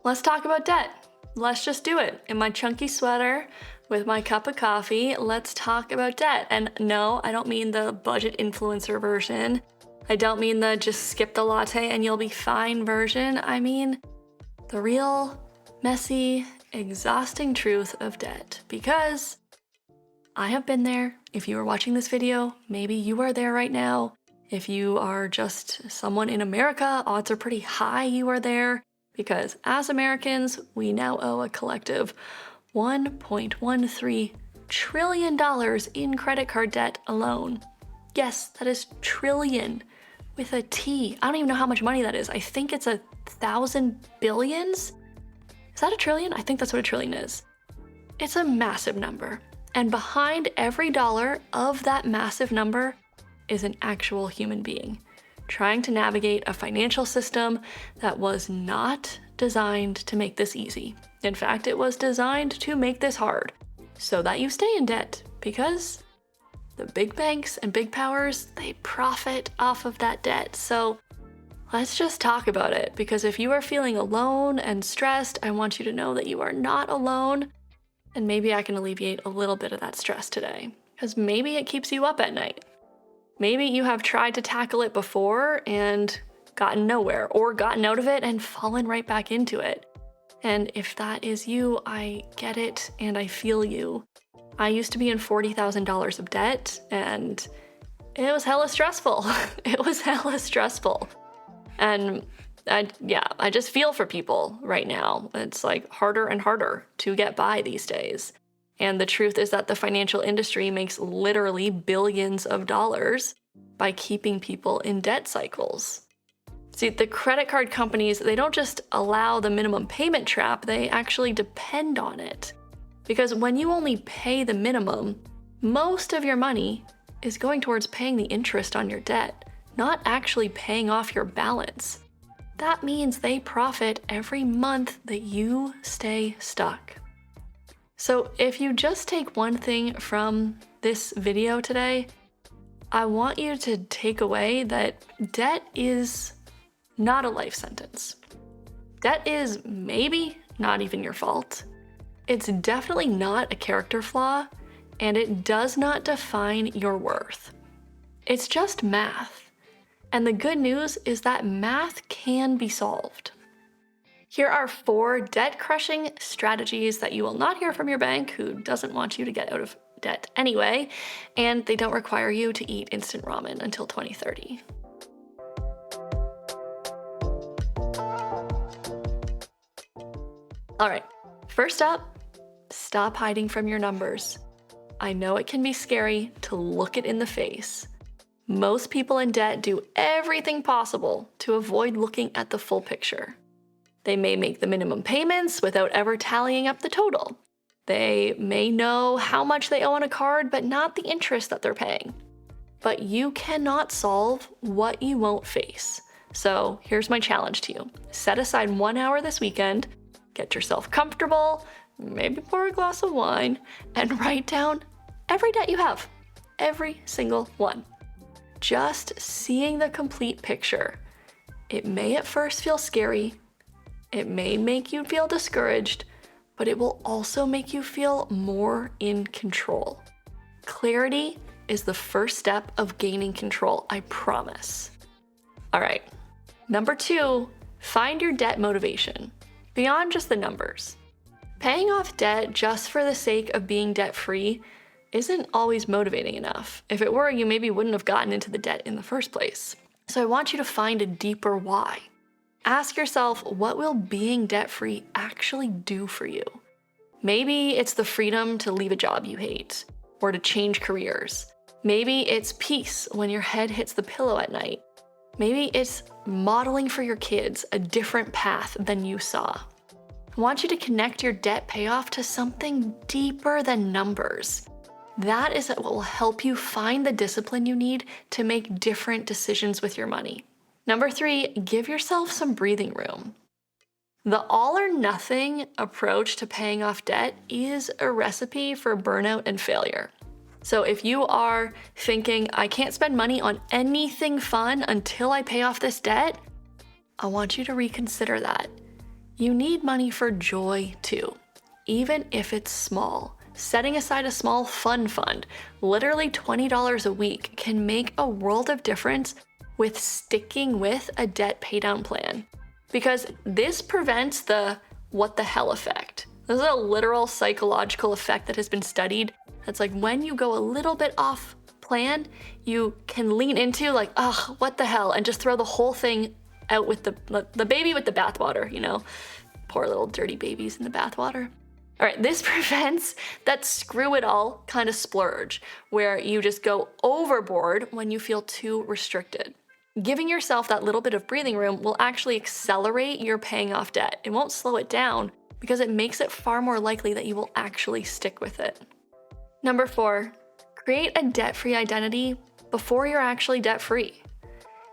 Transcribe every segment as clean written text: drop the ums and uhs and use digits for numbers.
Let's talk about debt. Let's just do it. In my chunky sweater with my cup of coffee, let's talk about debt. And no, I don't mean the budget influencer version. I don't mean the just skip the latte and you'll be fine version. I mean the real, messy, exhausting truth of debt. Because I have been there. If you are watching this video, maybe you are there right now. If you are just someone in America, odds are pretty high you are there. Because as Americans, we now owe a collective $1.13 trillion in credit card debt alone. Yes, that is trillion with a T. I don't even know how much money that is. I think it's 1,000 billions. Is that a trillion? I think that's what a trillion is. It's a massive number. And behind every dollar of that massive number is an actual human being trying to navigate a financial system that was not designed to make this easy. In fact, it was designed to make this hard so that you stay in debt, because the big banks and big powers, they profit off of that debt. So let's just talk about it, because if you are feeling alone and stressed, I want you to know that you are not alone, and maybe I can alleviate a little bit of that stress today, because maybe it keeps you up at night. Maybe you have tried to tackle it before and gotten nowhere, or gotten out of it and fallen right back into it. And if that is you, I get it and I feel you. I used to be in $40,000 of debt and it was hella stressful. It was hella stressful. And I just feel for people right now. It's like harder and harder to get by these days. And the truth is that the financial industry makes literally billions of dollars by keeping people in debt cycles. See, the credit card companies, they don't just allow the minimum payment trap, they actually depend on it. Because when you only pay the minimum, most of your money is going towards paying the interest on your debt, not actually paying off your balance. That means they profit every month that you stay stuck. So if you just take one thing from this video today, I want you to take away that debt is not a life sentence. Debt is maybe not even your fault. It's definitely not a character flaw, and it does not define your worth. It's just math. And the good news is that math can be solved. Here are 4 debt-crushing strategies that you will not hear from your bank, who doesn't want you to get out of debt anyway, and they don't require you to eat instant ramen until 2030. All right, first up, stop hiding from your numbers. I know it can be scary to look it in the face. Most people in debt do everything possible to avoid looking at the full picture. They may make the minimum payments without ever tallying up the total. They may know how much they owe on a card, but not the interest that they're paying. But you cannot solve what you won't face. So here's my challenge to you. Set aside 1 hour this weekend, get yourself comfortable, maybe pour a glass of wine, and write down every debt you have. Every single one. Just seeing the complete picture. It may at first feel scary. It may make you feel discouraged, but it will also make you feel more in control. Clarity is the first step of gaining control, I promise. All right, number 2, find your debt motivation, beyond just the numbers. Paying off debt just for the sake of being debt-free isn't always motivating enough. If it were, you maybe wouldn't have gotten into the debt in the first place. So I want you to find a deeper why. Ask yourself, what will being debt-free actually do for you? Maybe it's the freedom to leave a job you hate, or to change careers. Maybe it's peace when your head hits the pillow at night. Maybe it's modeling for your kids a different path than you saw. I want you to connect your debt payoff to something deeper than numbers. That is what will help you find the discipline you need to make different decisions with your money. Number 3, give yourself some breathing room. The all or nothing approach to paying off debt is a recipe for burnout and failure. So if you are thinking, I can't spend money on anything fun until I pay off this debt, I want you to reconsider that. You need money for joy too, even if it's small. Setting aside a small fun fund, literally $20 a week, can make a world of difference with sticking with a debt paydown plan. Because this prevents the what the hell effect. This is a literal psychological effect that has been studied. It's like when you go a little bit off plan, you can lean into like, ugh, what the hell, and just throw the whole thing out with the baby with the bathwater, you know? Poor little dirty babies in the bathwater. All right, this prevents that screw it all kind of splurge, where you just go overboard when you feel too restricted. Giving yourself that little bit of breathing room will actually accelerate your paying off debt. It won't slow it down because it makes it far more likely that you will actually stick with it. Number 4, create a debt-free identity before you're actually debt-free.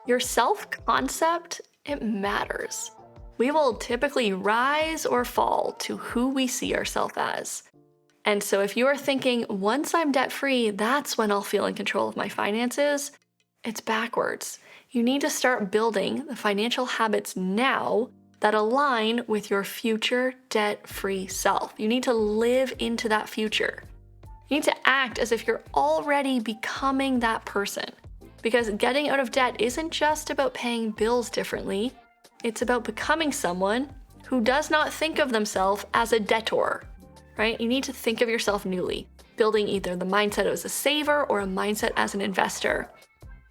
Your self-concept, it matters. We will typically rise or fall to who we see ourselves as. And so if you are thinking, once I'm debt-free, that's when I'll feel in control of my finances, it's backwards. You need to start building the financial habits now that align with your future debt-free self. You need to live into that future. You need to act as if you're already becoming that person. Because getting out of debt isn't just about paying bills differently, it's about becoming someone who does not think of themselves as a debtor, right? You need to think of yourself newly, building either the mindset as a saver or a mindset as an investor.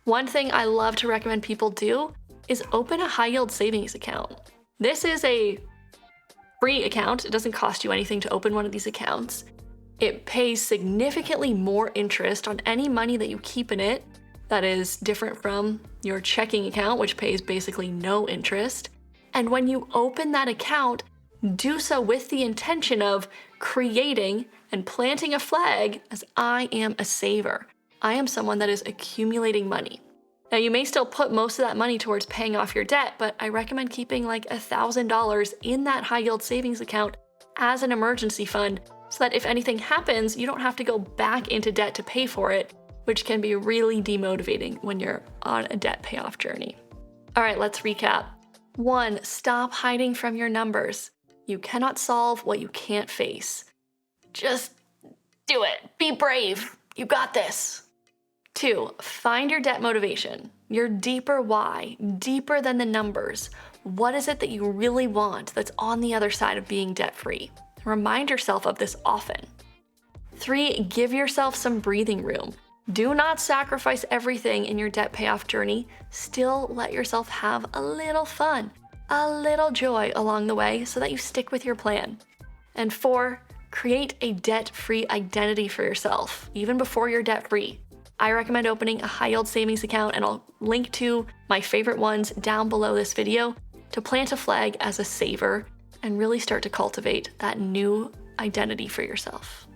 One thing I love to recommend people do is open a high-yield savings account. This is a free account. It doesn't cost you anything to open one of these accounts. It pays significantly more interest on any money that you keep in it. That is different from your checking account, which pays basically no interest. And when you open that account, do so with the intention of creating and planting a flag as I am a saver. I am someone that is accumulating money. Now, you may still put most of that money towards paying off your debt, but I recommend keeping like $1,000 in that high yield savings account as an emergency fund so that if anything happens, you don't have to go back into debt to pay for it, which can be really demotivating when you're on a debt payoff journey. All right, let's recap. 1, stop hiding from your numbers. You cannot solve what you can't face. Just do it. Be brave. You got this. 2, find your debt motivation, your deeper why, deeper than the numbers. What is it that you really want that's on the other side of being debt-free? Remind yourself of this often. 3, give yourself some breathing room. Do not sacrifice everything in your debt payoff journey. Still let yourself have a little fun, a little joy along the way so that you stick with your plan. And 4, create a debt-free identity for yourself, even before you're debt-free. I recommend opening a high-yield savings account, and I'll link to my favorite ones down below this video to plant a flag as a saver and really start to cultivate that new identity for yourself.